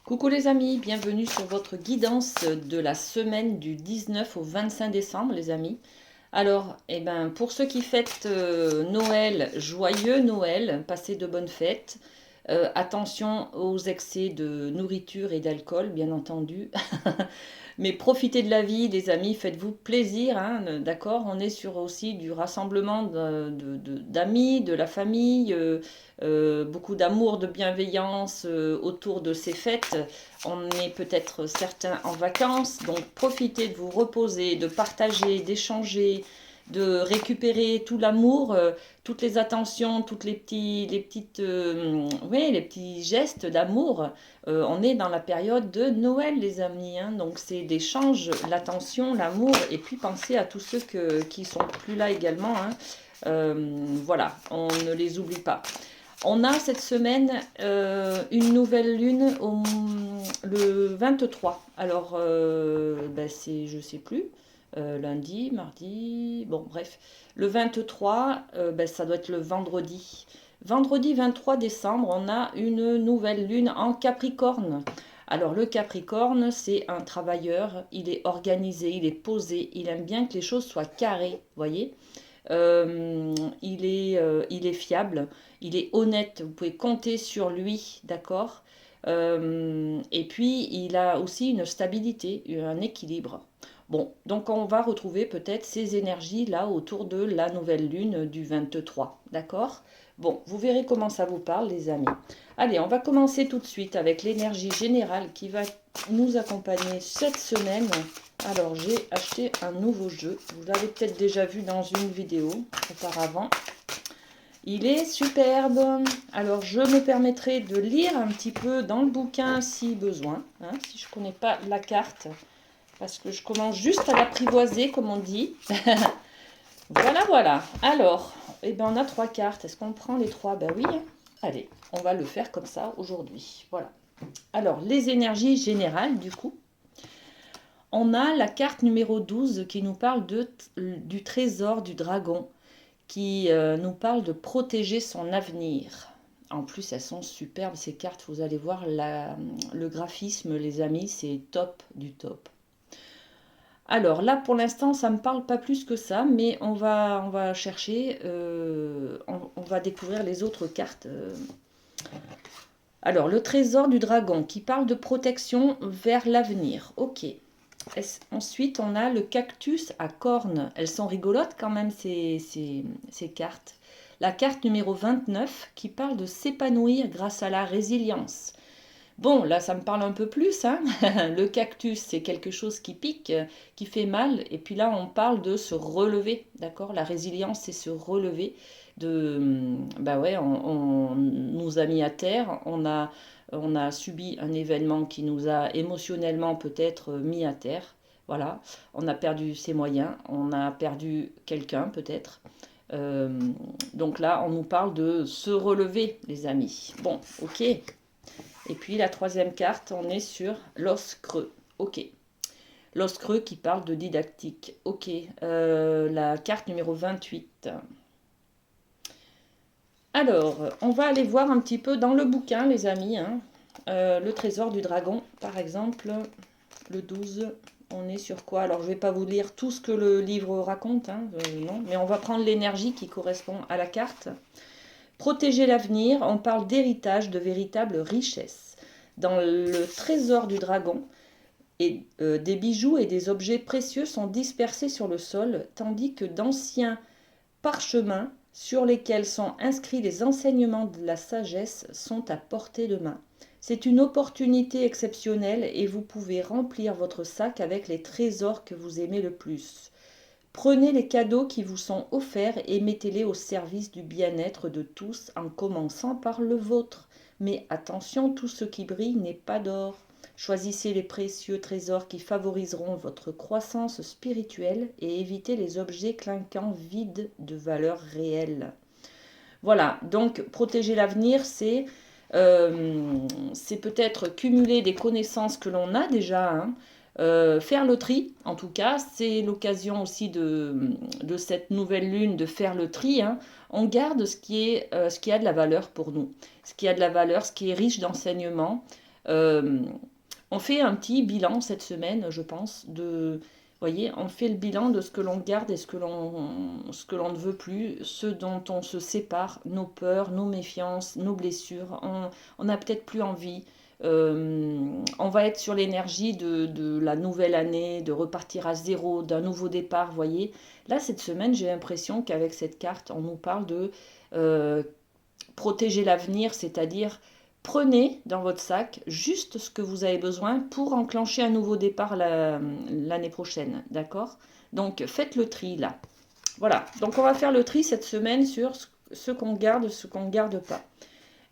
Coucou les amis, bienvenue sur votre guidance de la semaine du 19 au 25 décembre les amis. Alors, pour ceux qui fêtent Noël, joyeux Noël, passez de bonnes fêtes. Attention aux excès de nourriture et d'alcool, bien entendu. Mais profitez de la vie, les amis, faites-vous plaisir, hein, d'accord? On est sur aussi du rassemblement d'amis, de la famille, beaucoup d'amour, de bienveillance autour de ces fêtes. On est peut-être certains en vacances, donc profitez de vous reposer, de partager, d'échanger, de récupérer tout l'amour, toutes les attentions, les petits gestes d'amour. On est dans la période de Noël, les amis, hein, donc c'est l'échange, l'attention, l'amour, et puis pensez à tous ceux qui sont plus là également, hein. Voilà, on ne les oublie pas. On a cette semaine une nouvelle lune le 23. Alors, c'est, je sais plus, lundi, mardi, bon bref. Le 23, ça doit être le vendredi. Vendredi 23 décembre, on a une nouvelle lune en Capricorne. Alors le Capricorne, c'est un travailleur, il est organisé, il est posé, il aime bien que les choses soient carrées, voyez. Il est fiable, il est honnête, vous pouvez compter sur lui, d'accord. Et puis il a aussi une stabilité, un équilibre. Bon, donc on va retrouver peut-être ces énergies là autour de la nouvelle lune du 23, d'accord? Bon, vous verrez comment ça vous parle les amis. Allez, on va commencer tout de suite avec l'énergie générale qui va nous accompagner cette semaine. Alors, j'ai acheté un nouveau jeu. Vous l'avez peut-être déjà vu dans une vidéo auparavant. Il est superbe. Alors, je me permettrai de lire un petit peu dans le bouquin si besoin, hein, si je ne connais pas la carte, parce que je commence juste à l'apprivoiser, comme on dit. Voilà, voilà. Alors, on a 3 cartes. Est-ce qu'on prend les 3? Ben oui. Allez, on va le faire comme ça aujourd'hui. Voilà. Alors, les énergies générales, du coup. On a la carte numéro 12 qui nous parle du trésor du dragon, qui nous parle de protéger son avenir. En plus, elles sont superbes, ces cartes. Vous allez voir, le graphisme, les amis, c'est top du top. Alors là, pour l'instant, ça ne me parle pas plus que ça, mais on va chercher, on va découvrir les autres cartes. Alors, le trésor du dragon qui parle de protection vers l'avenir. Ok. Ensuite, on a le cactus à cornes. Elles sont rigolotes quand même, ces cartes. La carte numéro 29 qui parle de s'épanouir grâce à la résilience. Bon, là, ça me parle un peu plus, hein. Le cactus, c'est quelque chose qui pique, qui fait mal. Et puis là, on parle de se relever, d'accord? La résilience, c'est se relever. On nous a mis à terre. On a subi un événement qui nous a émotionnellement peut-être mis à terre. Voilà, on a perdu ses moyens, on a perdu quelqu'un peut-être. Donc là, on nous parle de se relever, les amis. Bon, ok. Et puis la troisième carte, on est sur l'os creux. Ok. L'os creux qui parle de didactique. Ok. La carte numéro 28. Alors, on va aller voir un petit peu dans le bouquin, les amis, hein. Le trésor du dragon, par exemple, le 12, on est sur quoi? Alors, je ne vais pas vous lire tout ce que le livre raconte, hein, non, mais on va prendre l'énergie qui correspond à la carte. Protéger l'avenir, on parle d'héritage, de véritable richesse. Dans le trésor du dragon, des bijoux et des objets précieux sont dispersés sur le sol, tandis que d'anciens parchemins sur lesquels sont inscrits les enseignements de la sagesse sont à portée de main. C'est une opportunité exceptionnelle et vous pouvez remplir votre sac avec les trésors que vous aimez le plus. Prenez les cadeaux qui vous sont offerts et mettez-les au service du bien-être de tous en commençant par le vôtre. Mais attention, tout ce qui brille n'est pas d'or. Choisissez les précieux trésors qui favoriseront votre croissance spirituelle et évitez les objets clinquants vides de valeur réelle. Voilà, donc protéger l'avenir, c'est peut-être cumuler des connaissances que l'on a déjà, hein. Faire le tri, en tout cas, c'est l'occasion aussi de cette nouvelle lune de faire le tri, hein. On garde ce qui a de la valeur pour nous, ce qui a de la valeur, ce qui est riche d'enseignements. Euh, on fait un petit bilan cette semaine, je pense, voyez, on fait le bilan de ce que l'on garde et ce que l'on ne veut plus, ce dont on se sépare, nos peurs, nos méfiances, nos blessures. On n'a peut-être plus envie. On va être sur l'énergie de la nouvelle année, de repartir à zéro, d'un nouveau départ, voyez. Là, cette semaine, j'ai l'impression qu'avec cette carte, on nous parle de euh, protéger l'avenir, c'est-à-dire prenez dans votre sac juste ce que vous avez besoin pour enclencher un nouveau départ l'année prochaine, d'accord? Donc faites le tri là. Voilà, donc on va faire le tri cette semaine sur ce qu'on garde, ce qu'on ne garde pas.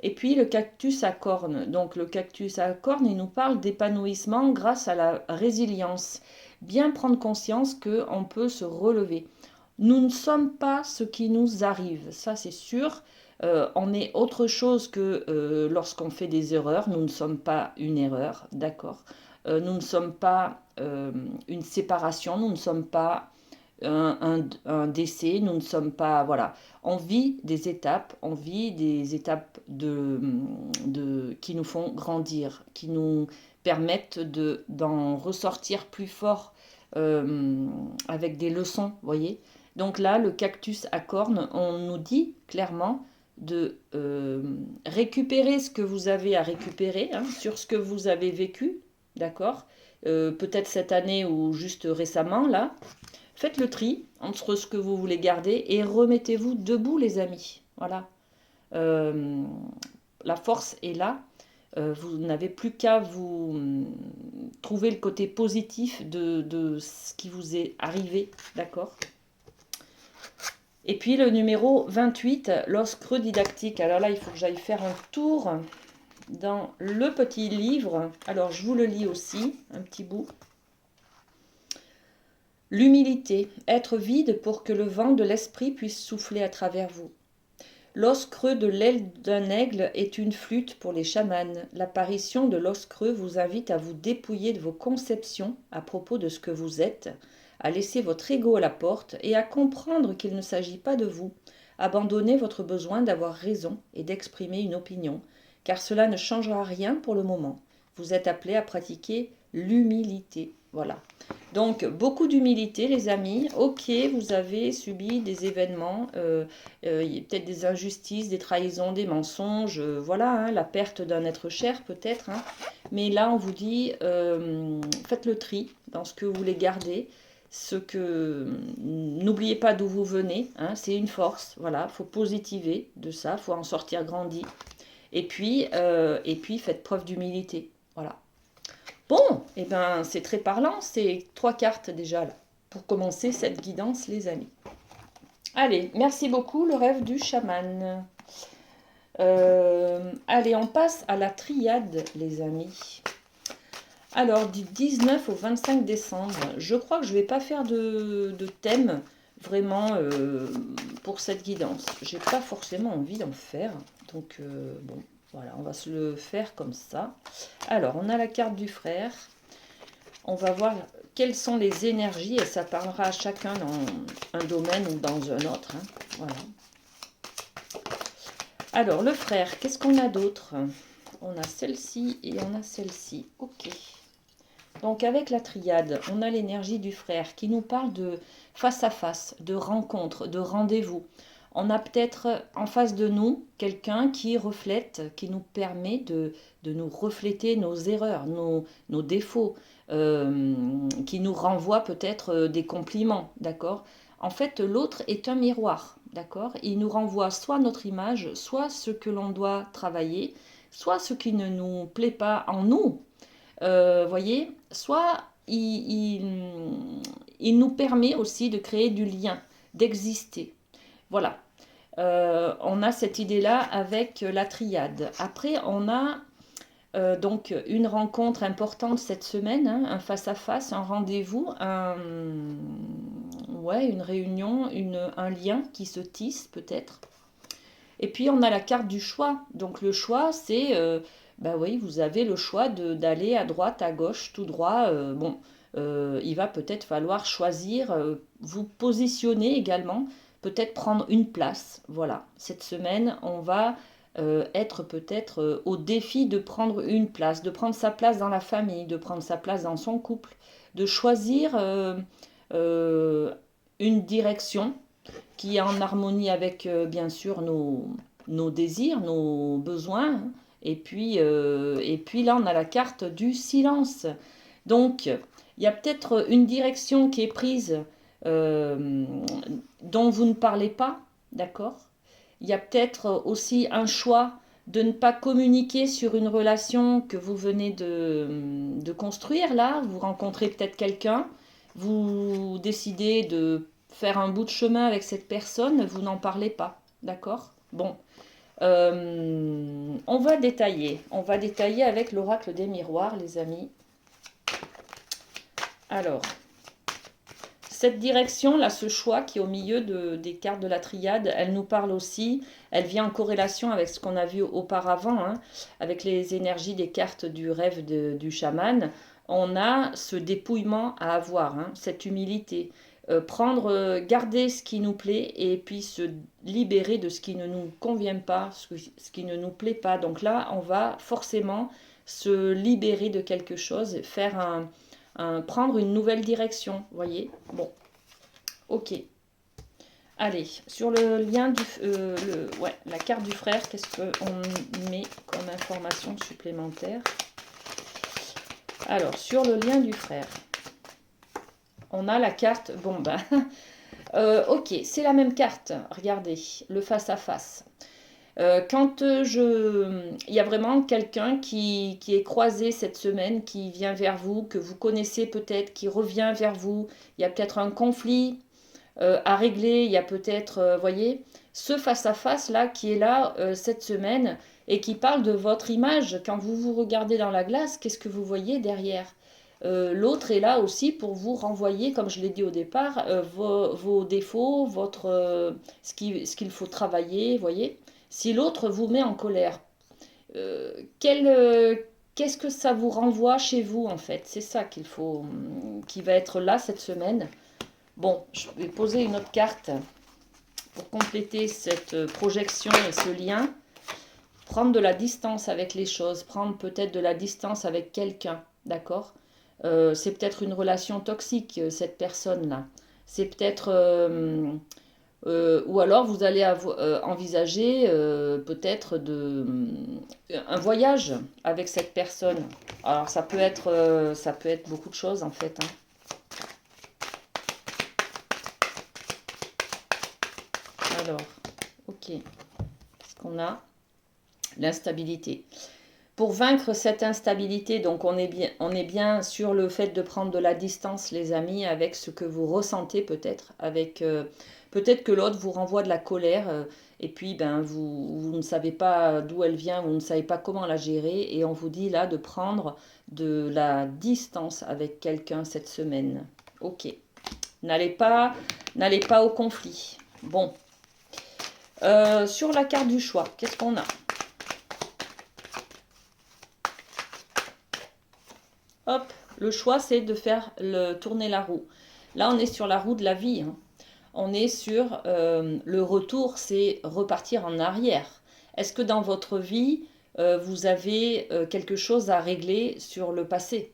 Et puis le cactus à cornes. Donc le cactus à cornes, il nous parle d'épanouissement grâce à la résilience. Bien prendre conscience qu'on peut se relever. Nous ne sommes pas ce qui nous arrive, ça c'est sûr. On est autre chose que lorsqu'on fait des erreurs. Nous ne sommes pas une erreur, d'accord. Nous ne sommes pas une séparation, nous ne sommes pas un décès, nous ne sommes pas... Voilà, on vit des étapes, qui nous font grandir, qui nous permettent d'en ressortir plus fort avec des leçons, voyez. Donc là, le cactus à cornes, on nous dit clairement de récupérer ce que vous avez à récupérer hein, sur ce que vous avez vécu, d'accord. Peut-être cette année ou juste récemment, là. Faites le tri entre ce que vous voulez garder et remettez-vous debout, les amis. Voilà. Euh, la force est là. Vous n'avez plus qu'à vous trouver le côté positif de ce qui vous est arrivé. D'accord. Et puis le numéro 28, l'os creux didactique. Alors là, il faut que j'aille faire un tour dans le petit livre. Alors, je vous le lis aussi, un petit bout. L'humilité, être vide pour que le vent de l'esprit puisse souffler à travers vous. L'os creux de l'aile d'un aigle est une flûte pour les chamanes. L'apparition de l'os creux vous invite à vous dépouiller de vos conceptions à propos de ce que vous êtes, à laisser votre ego à la porte et à comprendre qu'il ne s'agit pas de vous. Abandonnez votre besoin d'avoir raison et d'exprimer une opinion, car cela ne changera rien pour le moment. Vous êtes appelés à pratiquer l'humilité. Voilà. Donc, beaucoup d'humilité, les amis. Ok, vous avez subi des événements, peut-être des injustices, des trahisons, des mensonges, voilà, hein, la perte d'un être cher peut-être. Hein. Mais là, on vous dit, faites le tri dans ce que vous voulez garder. N'oubliez pas d'où vous venez, hein, c'est une force, voilà, faut positiver de ça, faut en sortir grandi. Et puis faites preuve d'humilité, voilà. Bon, et ben c'est très parlant, c'est 3 cartes déjà là, pour commencer cette guidance, les amis. Allez, merci beaucoup, le rêve du chaman. Allez, on passe à la triade, les amis. Alors, du 19 au 25 décembre, je crois que je ne vais pas faire de thème vraiment pour cette guidance. J'ai pas forcément envie d'en faire, donc bon. Voilà, on va se le faire comme ça. Alors, on a la carte du frère. On va voir quelles sont les énergies et ça parlera à chacun dans un domaine ou dans un autre. Hein. Voilà. Alors, le frère, qu'est-ce qu'on a d'autre? On a celle-ci et on a celle-ci. Ok. Donc, avec la triade, on a l'énergie du frère qui nous parle de face à face, de rencontre, de rendez-vous. On a peut-être en face de nous quelqu'un qui reflète, qui nous permet de nous refléter nos erreurs, nos défauts, qui nous renvoie peut-être des compliments, d'accord? En fait, l'autre est un miroir, d'accord? Il nous renvoie soit notre image, soit ce que l'on doit travailler, soit ce qui ne nous plaît pas en nous, voyez? Soit il nous permet aussi de créer du lien, d'exister. Voilà. On a cette idée-là avec la triade. Après, on a donc une rencontre importante cette semaine, hein, un face-à-face, un rendez-vous, ouais, une réunion, un lien qui se tisse peut-être. Et puis on a la carte du choix. Donc le choix, c'est, bah oui, vous avez le choix d'aller à droite, à gauche, tout droit. Bon, il va peut-être falloir choisir, vous positionner également, peut-être prendre une place. Voilà, cette semaine, on va être peut-être au défi de prendre une place, de prendre sa place dans la famille, de prendre sa place dans son couple, de choisir une direction qui est en harmonie avec, bien sûr, nos désirs, nos besoins, hein. Et puis là, on a la carte du silence. Donc, il y a peut-être une direction qui est prise euh, dont vous ne parlez pas, d'accord? Il y a peut-être aussi un choix de ne pas communiquer sur une relation que vous venez de construire là. Vous rencontrez peut-être quelqu'un, vous décidez de faire un bout de chemin avec cette personne, vous n'en parlez pas, d'accord? Bon, on va détailler avec l'oracle des miroirs, les amis. Alors, cette direction-là, ce choix qui est au milieu des cartes de la triade, elle nous parle aussi, elle vient en corrélation avec ce qu'on a vu auparavant, hein, avec les énergies des cartes du rêve du chaman. On a ce dépouillement à avoir, hein, cette humilité. Garder ce qui nous plaît et puis se libérer de ce qui ne nous convient pas, ce qui ne nous plaît pas. Donc là, on va forcément se libérer de quelque chose, prendre une nouvelle direction, voyez. Bon, ok. Allez, sur le lien la carte du frère, qu'est-ce qu'on met comme information supplémentaire? Alors, sur le lien du frère, on a la carte, bon ben, ok, c'est la même carte, regardez, le face-à-face. Il y a vraiment quelqu'un qui est croisé cette semaine, qui vient vers vous, que vous connaissez peut-être, qui revient vers vous. Il y a peut-être un conflit à régler, il y a peut-être, voyez, ce face-à-face là qui est là cette semaine et qui parle de votre image. Quand vous vous regardez dans la glace, qu'est-ce que vous voyez derrière? L'autre est là aussi pour vous renvoyer, comme je l'ai dit au départ, vos défauts, ce qu'il faut travailler, voyez. Si l'autre vous met en colère, euh, quel, euh, qu'est-ce que ça vous renvoie chez vous en fait? C'est ça qui va être là cette semaine. Bon, je vais poser une autre carte pour compléter cette projection et ce lien. Prendre de la distance avec les choses, prendre peut-être de la distance avec quelqu'un, d'accord? C'est peut-être une relation toxique, cette personne-là. C'est peut-être... ou alors vous allez envisager peut-être un voyage avec cette personne. Alors ça peut être beaucoup de choses en fait, hein. Alors, ok. Qu'est-ce qu'on a? L'instabilité. Pour vaincre cette instabilité, donc on est bien sur le fait de prendre de la distance, les amis, avec ce que vous ressentez peut-être, peut-être que l'autre vous renvoie de la colère, et puis ben vous ne savez pas d'où elle vient, vous ne savez pas comment la gérer, et on vous dit là de prendre de la distance avec quelqu'un cette semaine. Ok. N'allez pas au conflit. Bon. Sur la carte du choix, qu'est-ce qu'on a? Hop, le choix, c'est de faire tourner la roue. Là, on est sur la roue de la vie, hein. On est sur le retour, c'est repartir en arrière. Est-ce que dans votre vie, vous avez quelque chose à régler sur le passé?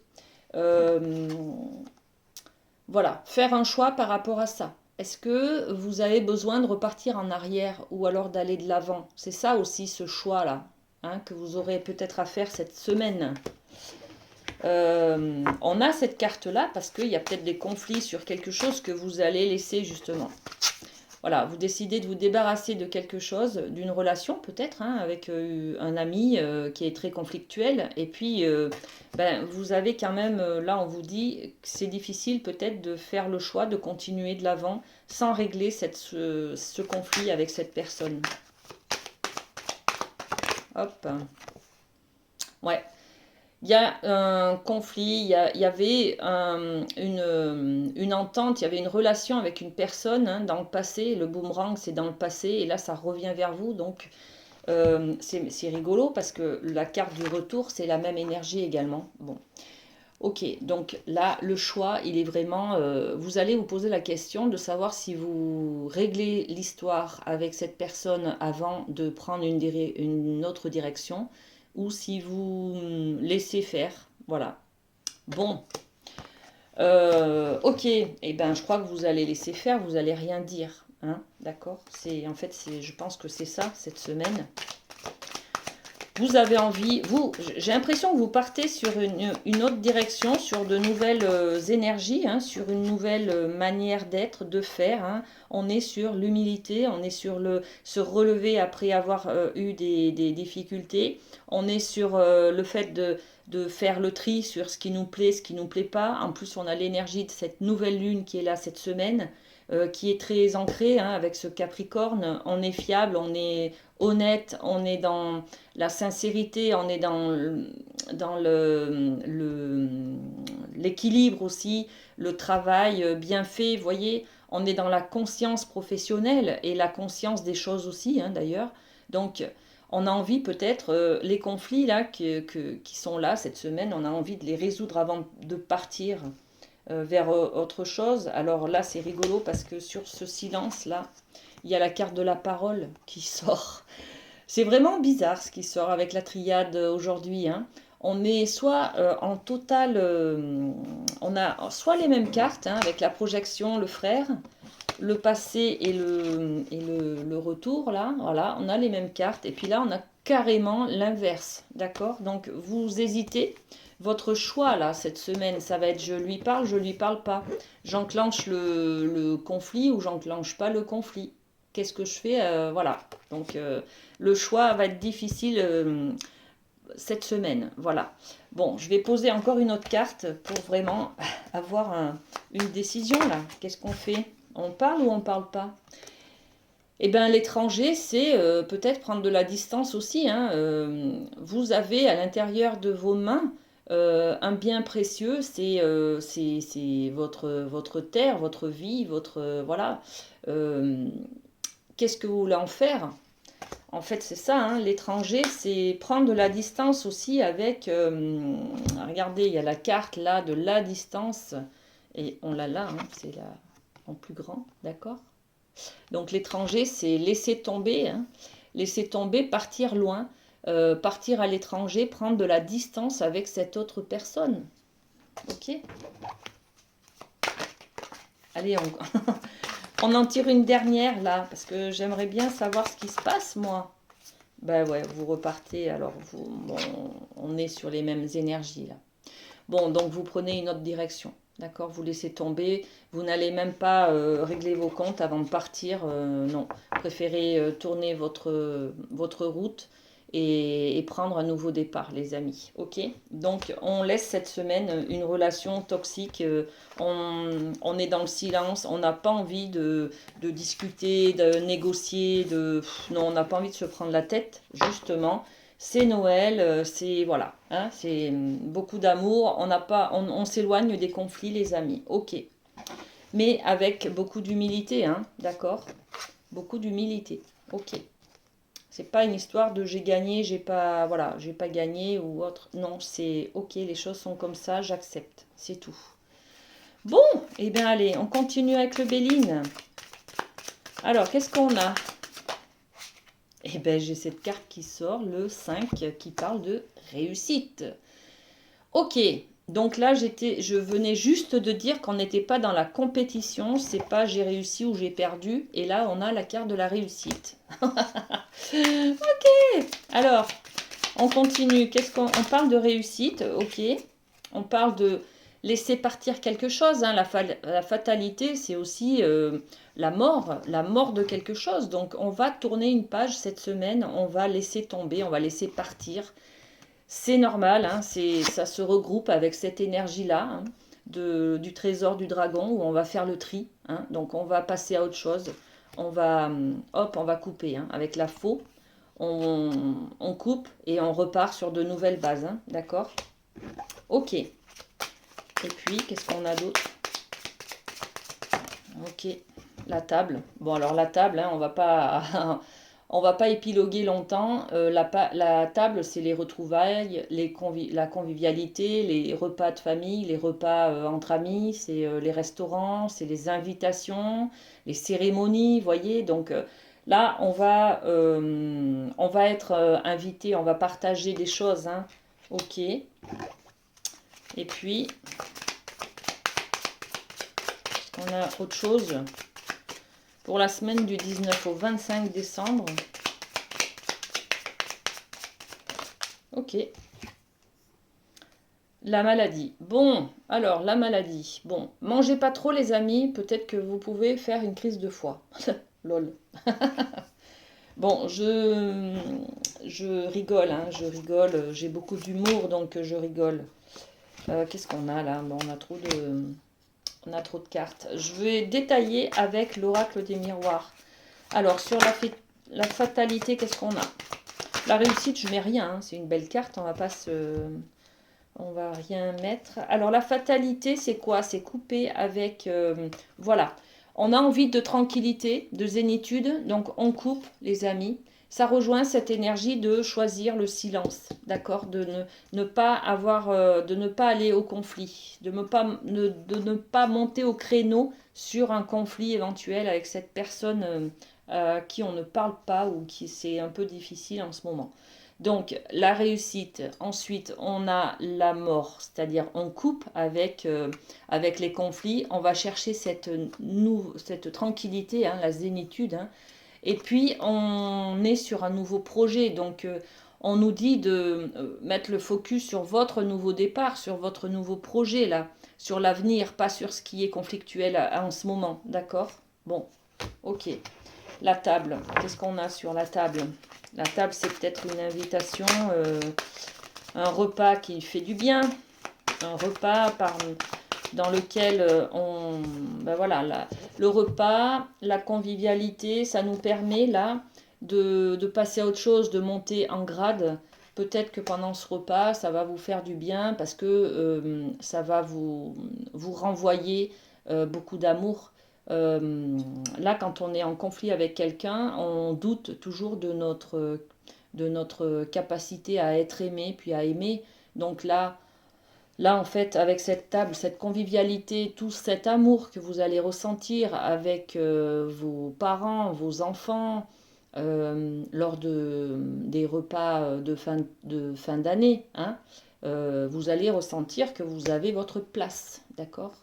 Voilà, faire un choix par rapport à ça. Est-ce que vous avez besoin de repartir en arrière ou alors d'aller de l'avant? C'est ça aussi ce choix-là, hein, que vous aurez peut-être à faire cette semaine. On a cette carte-là parce qu'il y a peut-être des conflits sur quelque chose que vous allez laisser justement. Voilà, vous décidez de vous débarrasser de quelque chose, d'une relation peut-être, hein, avec un ami qui est très conflictuel. Et puis, vous avez quand même, là on vous dit que c'est difficile peut-être de faire le choix de continuer de l'avant sans régler ce conflit avec cette personne. Hop. Ouais. Il y a un conflit, il y avait une entente, il y avait une relation avec une personne, hein, dans le passé. Le boomerang, c'est dans le passé et là, ça revient vers vous. Donc, c'est rigolo parce que la carte du retour, c'est la même énergie également. Bon. Ok, donc là, le choix, il est vraiment... vous allez vous poser la question de savoir si vous réglez l'histoire avec cette personne avant de prendre une autre direction ou si vous laissez faire. Voilà. Bon, ok, eh ben, je crois que vous allez laisser faire, vous allez rien dire. Hein, d'accord? En fait, je pense que c'est ça, cette semaine. Vous avez envie, j'ai l'impression que vous partez sur une autre direction, sur de nouvelles énergies, hein, sur une nouvelle manière d'être, de faire. Hein. On est sur l'humilité, on est sur se relever après avoir eu des difficultés. On est sur le fait de faire le tri sur ce qui nous plaît, ce qui nous plaît pas. En plus, on a l'énergie de cette nouvelle lune qui est là cette semaine, qui est très ancrée hein, avec ce Capricorne. On est fiable, on est honnête, on est dans la sincérité, on est dans l'équilibre aussi, le travail bien fait, vous voyez, on est dans la conscience professionnelle et la conscience des choses aussi, hein, d'ailleurs. Donc, on a envie peut-être, les conflits là qui sont là cette semaine, on a envie de les résoudre avant de partir vers autre chose. Alors là, c'est rigolo parce que sur ce silence-là, il y a la carte de la parole qui sort. C'est vraiment bizarre ce qui sort avec la triade aujourd'hui. Hein. On est soit en total... on a soit les mêmes cartes, hein, avec la projection, le frère, le passé et le retour, là. Voilà, on a les mêmes cartes. Et puis là, on a carrément l'inverse. D'accord? Donc, vous hésitez. Votre choix, là, cette semaine, ça va être je lui parle, je lui parle pas. J'enclenche le conflit ou j'enclenche pas le conflit. Qu'est-ce que je fais voilà. Donc, le choix va être difficile cette semaine. Voilà. Bon, je vais poser encore une autre carte pour vraiment avoir une décision là. Qu'est-ce qu'on fait? On parle ou on parle pas? Eh bien, l'étranger, c'est peut-être prendre de la distance aussi. Hein. Vous avez à l'intérieur de vos mains un bien précieux, c'est votre terre, votre vie, votre... voilà. Qu'est-ce que vous voulez en faire? En fait, c'est ça, hein, l'étranger, c'est prendre de la distance aussi avec... regardez, il y a la carte là de la distance, et on l'a là, hein, c'est là en plus grand, d'accord? Donc l'étranger, c'est laisser tomber, hein, laisser tomber, partir loin, partir à l'étranger, prendre de la distance avec cette autre personne. Ok? Allez, on en tire une dernière là, parce que j'aimerais bien savoir ce qui se passe, moi. Ben ouais, vous repartez, alors bon, on est sur les mêmes énergies là. Bon, donc vous prenez une autre direction, d'accord? Vous laissez tomber, vous n'allez même pas régler vos comptes avant de partir, non. Préférez tourner votre route et prendre un nouveau départ, les amis, ok? Donc, on laisse cette semaine une relation toxique, on est dans le silence, on n'a pas envie de discuter, de négocier, non, on n'a pas envie de se prendre la tête, justement. C'est Noël, c'est voilà, hein, c'est beaucoup d'amour. On s'éloigne des conflits, les amis. Ok, mais avec beaucoup d'humilité, hein, d'accord? Beaucoup d'humilité. Ok. C'est pas une histoire de j'ai gagné, j'ai pas, voilà, j'ai pas gagné ou autre. Non, c'est ok, les choses sont comme ça, j'accepte. C'est tout. Bon, et bien allez, on continue avec le Béline. Alors, qu'est-ce qu'on a? Eh bien, j'ai cette carte qui sort, le 5, qui parle de réussite. Ok, donc là, je venais juste de dire qu'on n'était pas dans la compétition, c'est pas j'ai réussi ou j'ai perdu, et là, on a la carte de la réussite. Ok, alors, on continue. On parle de réussite, ok. On parle de laisser partir quelque chose. Hein. La fatalité, c'est aussi la mort de quelque chose. Donc, on va tourner une page cette semaine, on va laisser tomber, on va laisser partir. C'est normal, hein, ça se regroupe avec cette énergie-là hein, du trésor du dragon où on va faire le tri. Hein. Donc, on va passer à autre chose. On va couper hein, avec la faux. On coupe et on repart sur de nouvelles bases. Hein, d'accord? Ok. Et puis, qu'est-ce qu'on a d'autre? Ok. La table. Bon, alors la table, hein, on va pas... On va pas épiloguer longtemps. La table, c'est les retrouvailles, la convivialité, les repas de famille, les repas entre amis, c'est les restaurants, c'est les invitations, les cérémonies, vous voyez. Donc là, on va être invité, on va partager des choses, hein. Ok. Et puis, on a autre chose pour la semaine du 19 au 25 décembre. Ok. La maladie. Bon, alors la maladie. Bon, mangez pas trop les amis, peut-être que vous pouvez faire une crise de foie. Lol. Bon, je rigole, hein, je rigole. J'ai beaucoup d'humour, donc je rigole. Qu'est-ce qu'on a là? Bon, on a trop de cartes. Je vais détailler avec l'oracle des miroirs. Alors, sur la fatalité, qu'est-ce qu'on a? La réussite, je mets rien, hein, c'est une belle carte, on va rien mettre. Alors la fatalité, c'est quoi? C'est couper avec... voilà. On a envie de tranquillité, de zénitude, donc on coupe, les amis. Ça rejoint cette énergie de choisir le silence, d'accord? Ne pas avoir, de ne pas aller au conflit, de ne pas monter au créneau sur un conflit éventuel avec cette personne à qui on ne parle pas ou qui c'est un peu difficile en ce moment. Donc la réussite, ensuite on a la mort, c'est-à-dire on coupe avec les conflits, on va chercher cette tranquillité, hein, la zénitude, hein, et puis on est sur un nouveau projet, donc on nous dit de mettre le focus sur votre nouveau départ, sur votre nouveau projet là, sur l'avenir, pas sur ce qui est conflictuel en ce moment, d'accord? Bon, ok. La table, qu'est-ce qu'on a sur la table? La table, c'est peut-être une invitation, un repas qui fait du bien, un repas dans lequel ben voilà, le repas, la convivialité, ça nous permet là de passer à autre chose, de monter en grade. Peut-être que pendant ce repas, ça va vous faire du bien parce que ça va vous renvoyer beaucoup d'amour. Là, quand on est en conflit avec quelqu'un, on doute toujours de notre capacité à être aimé, puis à aimer. Donc là, en fait, avec cette table, cette convivialité, tout cet amour que vous allez ressentir avec vos parents, vos enfants, lors des repas de fin d'année, hein, vous allez ressentir que vous avez votre place, d'accord?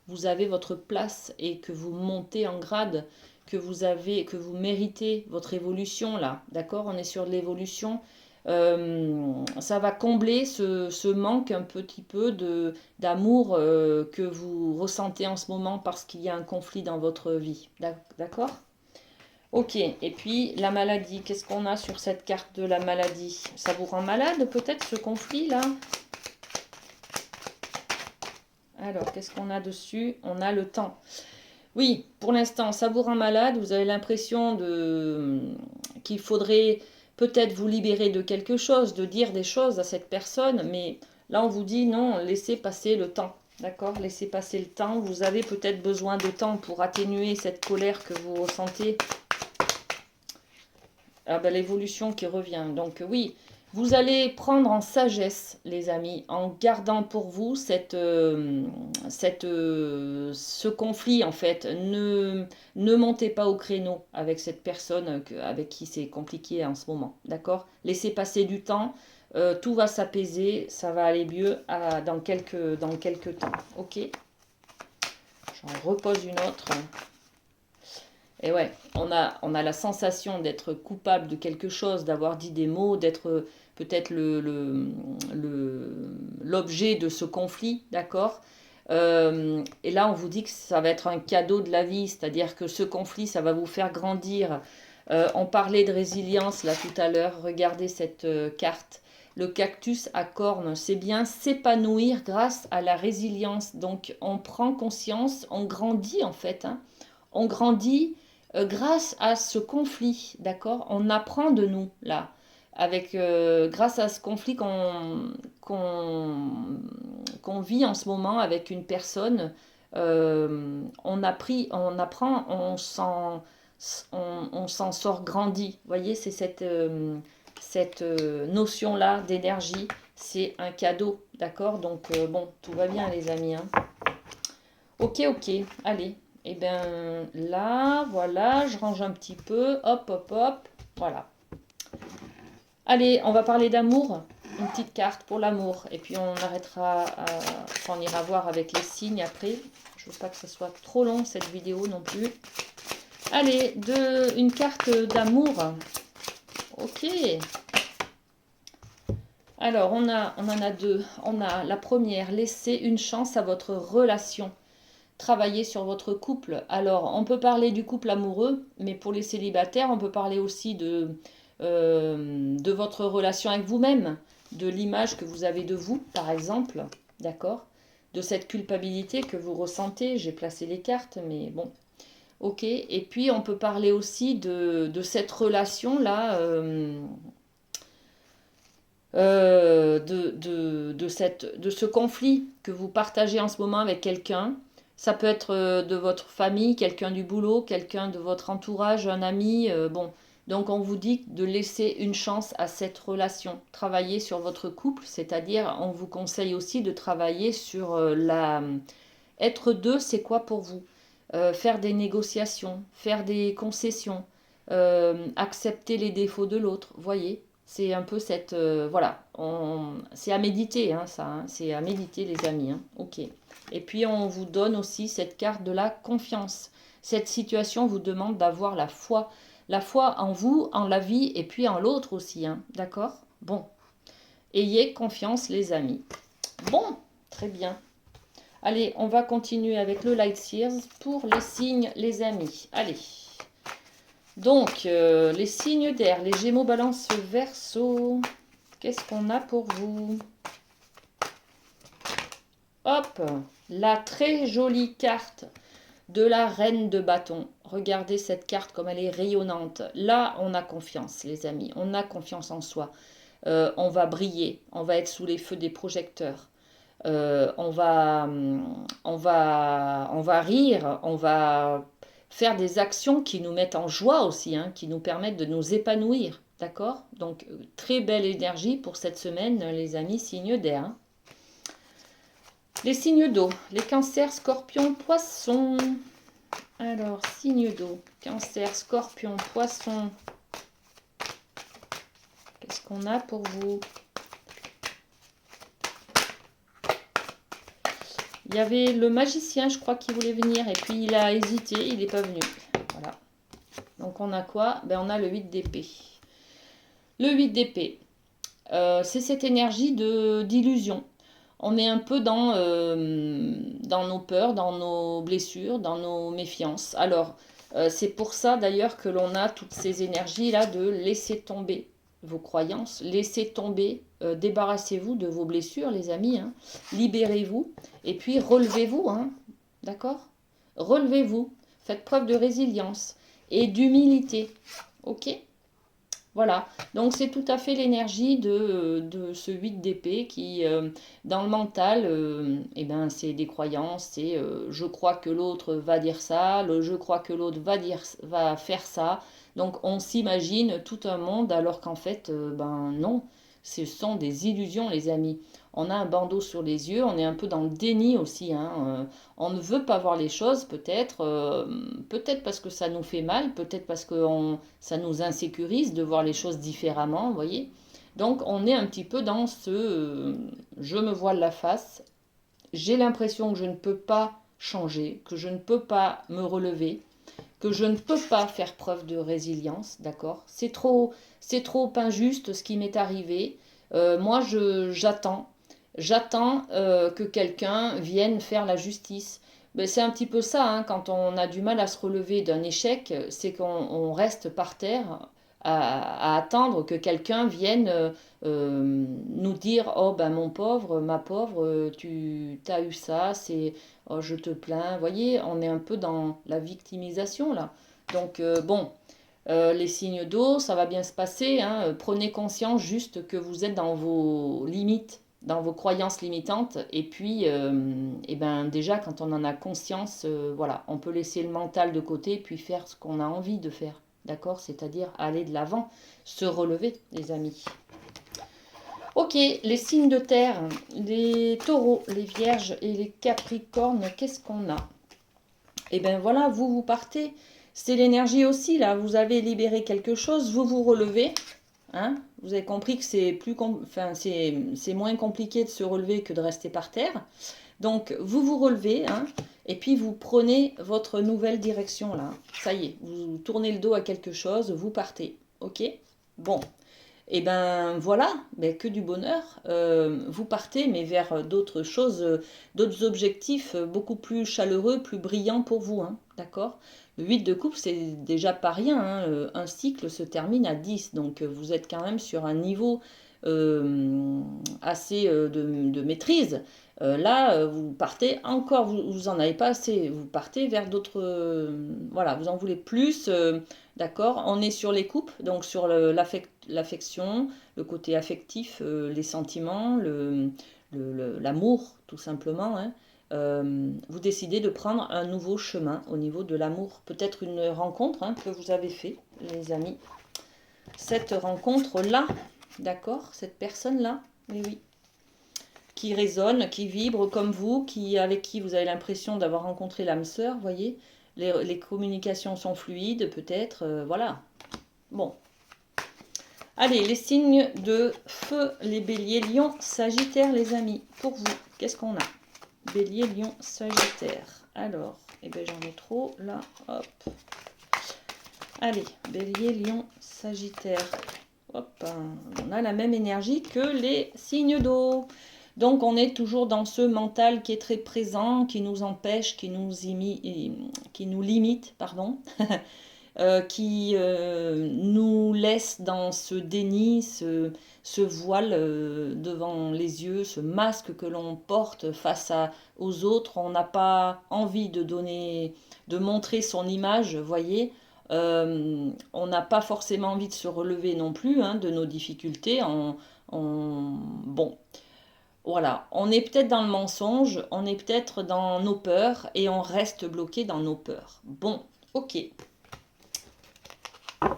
Vous avez votre place et que vous montez en grade, que vous méritez votre évolution là, d'accord? On est sur de l'évolution. Ça va combler ce manque un petit peu d'amour que vous ressentez en ce moment parce qu'il y a un conflit dans votre vie, d'accord? Ok, et puis la maladie, qu'est-ce qu'on a sur cette carte de la maladie? Ça vous rend malade peut-être ce conflit là? Alors, qu'est-ce qu'on a dessus? On a le temps. Oui, pour l'instant, ça vous rend malade. Vous avez l'impression qu'il faudrait peut-être vous libérer de quelque chose, de dire des choses à cette personne. Mais là, on vous dit non, laissez passer le temps. D'accord? Laissez passer le temps. Vous avez peut-être besoin de temps pour atténuer cette colère que vous ressentez. Ah ben, l'évolution qui revient. Donc oui, vous allez prendre en sagesse, les amis, en gardant pour vous ce conflit, en fait. Ne montez pas au créneau avec cette personne avec qui c'est compliqué en ce moment. D'accord? Laissez passer du temps. Tout va s'apaiser, ça va aller mieux dans quelques temps. Ok? J'en repose une autre. Et ouais, on a la sensation d'être coupable de quelque chose, d'avoir dit des mots, d'être peut-être l'objet de ce conflit, d'accord? Et là, on vous dit que ça va être un cadeau de la vie, c'est-à-dire que ce conflit, ça va vous faire grandir. On parlait de résilience là tout à l'heure, regardez cette carte. Le cactus à cornes, c'est bien s'épanouir grâce à la résilience. Donc on prend conscience, on grandit en fait, hein. On grandit grâce à ce conflit, d'accord? On apprend de nous, là, grâce à ce conflit qu'on vit en ce moment avec une personne. On apprend, on s'en sort grandi. Vous voyez, c'est cette notion-là d'énergie. C'est un cadeau, d'accord? Donc, bon, tout va bien, les amis, hein. Ok, ok, allez. Et bien là, voilà, je range un petit peu. Hop, hop, hop. Voilà. Allez, on va parler d'amour. Une petite carte pour l'amour. Et puis on arrêtera, on ira voir avec les signes après. Je veux pas que ce soit trop long cette vidéo non plus. Allez, une carte d'amour. Ok. Alors, on en a deux. On a la première, laissez une chance à votre relation. Travailler sur votre couple. Alors, on peut parler du couple amoureux, mais pour les célibataires, on peut parler aussi de votre relation avec vous-même, de l'image que vous avez de vous, par exemple, d'accord? De cette culpabilité que vous ressentez. J'ai placé les cartes, mais bon, ok. Et puis, on peut parler aussi de cette relation-là, de ce conflit que vous partagez en ce moment avec quelqu'un. Ça peut être de votre famille, quelqu'un du boulot, quelqu'un de votre entourage, un ami. Bon, donc on vous dit de laisser une chance à cette relation. Travailler sur votre couple, c'est-à-dire on vous conseille aussi de travailler sur Être deux, c'est quoi pour vous? Faire des négociations, faire des concessions, accepter les défauts de l'autre, voyez? C'est un peu cette... voilà, c'est à méditer, hein, ça, hein, c'est à méditer les amis, hein, ok. Et puis on vous donne aussi cette carte de la confiance. Cette situation vous demande d'avoir la foi en vous, en la vie et puis en l'autre aussi, hein, d'accord? Bon, ayez confiance les amis. Bon, très bien. Allez, on va continuer avec le Light Sears pour les signes, les amis. Allez. Donc, les signes d'air, les Gémeaux, Balance, Verseau. Qu'est-ce qu'on a pour vous? Hop, la très jolie carte de la Reine de Bâton. Regardez cette carte comme elle est rayonnante. Là, on a confiance, les amis. On a confiance en soi. On va briller. On va être sous les feux des projecteurs. On va rire, on va faire des actions qui nous mettent en joie aussi, hein, qui nous permettent de nous épanouir, d'accord? Donc, très belle énergie pour cette semaine, les amis, signes d'air, hein. Les signes d'eau, les cancers, scorpions, poissons. Alors, signes d'eau, cancer, scorpion, poisson. Qu'est-ce qu'on a pour vous? Il y avait le magicien, je crois, qui voulait venir. Et puis, il a hésité, il n'est pas venu. Voilà. Donc, on a quoi? Ben, on a le 8 d'épée. Le 8 d'épée, c'est cette énergie d'illusion. On est un peu dans nos peurs, dans nos blessures, dans nos méfiances. Alors, c'est pour ça d'ailleurs que l'on a toutes ces énergies-là de laisser tomber vos croyances, laissez tomber, débarrassez-vous de vos blessures, les amis, hein. Libérez-vous, et puis relevez-vous, hein, d'accord? Relevez-vous, faites preuve de résilience et d'humilité, ok? Voilà, donc c'est tout à fait l'énergie de ce 8 d'épée qui, dans le mental, eh ben, c'est des croyances, c'est je crois que l'autre va dire ça, je crois que l'autre va faire ça. Donc on s'imagine tout un monde alors qu'en fait, ben non, ce sont des illusions les amis. On a un bandeau sur les yeux, on est un peu dans le déni aussi, hein, on ne veut pas voir les choses peut-être, peut-être parce que ça nous fait mal, peut-être parce que ça nous insécurise de voir les choses différemment, vous voyez. Donc on est un petit peu dans ce je me voile la face, j'ai l'impression que je ne peux pas changer, que je ne peux pas me relever, que je ne peux pas faire preuve de résilience, d'accord? C'est trop injuste ce qui m'est arrivé. Moi, j'attends que quelqu'un vienne faire la justice. Ben, c'est un petit peu ça, hein, quand on a du mal à se relever d'un échec, c'est qu'on reste par terre à attendre que quelqu'un vienne nous dire oh ben mon pauvre, ma pauvre, tu as eu ça, c'est oh je te plains. Vous voyez, on est un peu dans la victimisation là. Donc bon, les signes d'eau, ça va bien se passer, hein. Prenez conscience juste que vous êtes dans vos limites, dans vos croyances limitantes. Et puis, et ben déjà, quand on en a conscience, voilà, on peut laisser le mental de côté, puis faire ce qu'on a envie de faire. D'accord? C'est-à-dire aller de l'avant, se relever, les amis. Ok, les signes de terre, les taureaux, les vierges et les capricornes, qu'est-ce qu'on a? Et bien voilà, vous partez. C'est l'énergie aussi, là. Vous avez libéré quelque chose, vous vous relevez. Hein, vous avez compris que c'est moins compliqué de se relever que de rester par terre. Donc, vous vous relevez, hein, et puis vous prenez votre nouvelle direction, là. Ça y est, vous tournez le dos à quelque chose, vous partez. Ok? Bon. Et ben voilà, ben, que du bonheur. Vous partez, mais vers d'autres choses, d'autres objectifs beaucoup plus chaleureux, plus brillants pour vous. Hein, d'accord? Le 8 de coupe, c'est déjà pas rien. Hein, un cycle se termine à 10. Donc vous êtes quand même sur un niveau assez de maîtrise. Là, vous partez encore, vous en avez pas assez. Vous partez vers d'autres. Voilà, vous en voulez plus. D'accord? On est sur les coupes, donc sur l'affection, le côté affectif, les sentiments, l'amour, tout simplement. Hein. Vous décidez de prendre un nouveau chemin au niveau de l'amour. Peut-être une rencontre hein, que vous avez fait, les amis. Cette rencontre-là, d'accord? Cette personne-là, oui, oui. Qui résonne, qui vibre comme vous, avec qui vous avez l'impression d'avoir rencontré l'âme sœur, voyez? Les communications sont fluides, peut-être, voilà. Bon. Allez, les signes de feu, les béliers, lion, sagittaire, les amis. Pour vous, qu'est-ce qu'on a? Bélier, lion, sagittaire. Alors, eh bien j'en ai trop, là, hop. Allez, bélier, lion, sagittaire. Hop, on a la même énergie que les signes d'eau. Donc on est toujours dans ce mental qui est très présent, qui nous empêche, qui nous limite, pardon. Qui nous laisse dans ce déni, ce voile devant les yeux, ce masque que l'on porte aux autres. On n'a pas envie de montrer son image, voyez. On n'a pas forcément envie de se relever non plus hein, de nos difficultés. Bon, voilà, on est peut-être dans le mensonge, on est peut-être dans nos peurs et on reste bloqué dans nos peurs. Bon, ok.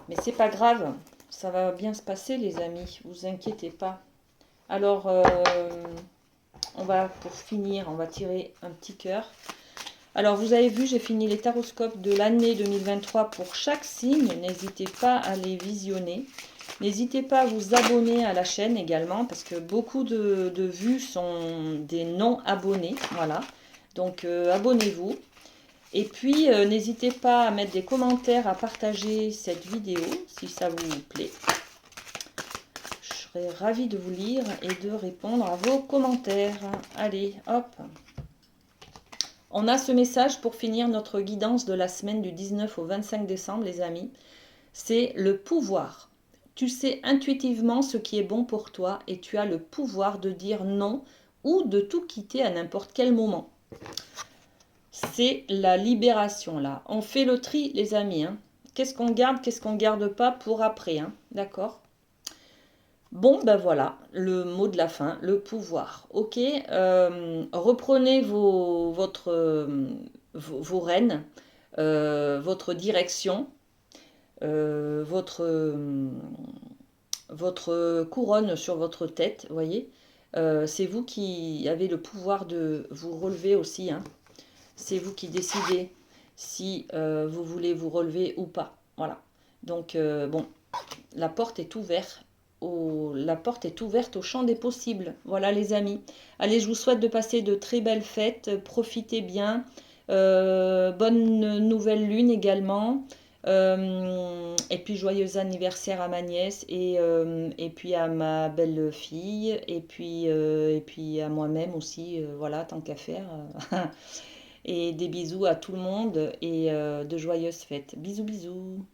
Mais c'est pas grave, ça va bien se passer les amis, vous inquiétez pas. Alors, pour finir, on va tirer un petit cœur. Alors, vous avez vu, j'ai fini les taroscopes de l'année 2023 pour chaque signe. N'hésitez pas à les visionner. N'hésitez pas à vous abonner à la chaîne également, parce que beaucoup de vues sont des non-abonnés. Voilà, donc abonnez-vous. Et puis, n'hésitez pas à mettre des commentaires, à partager cette vidéo si ça vous plaît. Je serai ravie de vous lire et de répondre à vos commentaires. Allez, hop. On a ce message pour finir notre guidance de la semaine du 19 au 25 décembre, les amis. C'est le pouvoir. Tu sais intuitivement ce qui est bon pour toi et tu as le pouvoir de dire non ou de tout quitter à n'importe quel moment. C'est la libération là. On fait le tri les amis. Hein. Qu'est-ce qu'on garde pas pour après. Hein. D'accord? Bon ben voilà, le mot de la fin, le pouvoir. Ok, reprenez vos rênes, votre direction, votre couronne sur votre tête, voyez. C'est vous qui avez le pouvoir de vous relever aussi. Hein. C'est vous qui décidez si vous voulez vous relever ou pas. Voilà. Donc, bon, la porte est ouverte. La porte est ouverte au champ des possibles. Voilà les amis. Allez, je vous souhaite de passer de très belles fêtes. Profitez bien. Bonne nouvelle lune également. Et puis joyeux anniversaire à ma nièce et puis à ma belle-fille et puis à moi-même aussi. Voilà, tant qu'à faire. Et des bisous à tout le monde et de joyeuses fêtes. Bisous, bisous.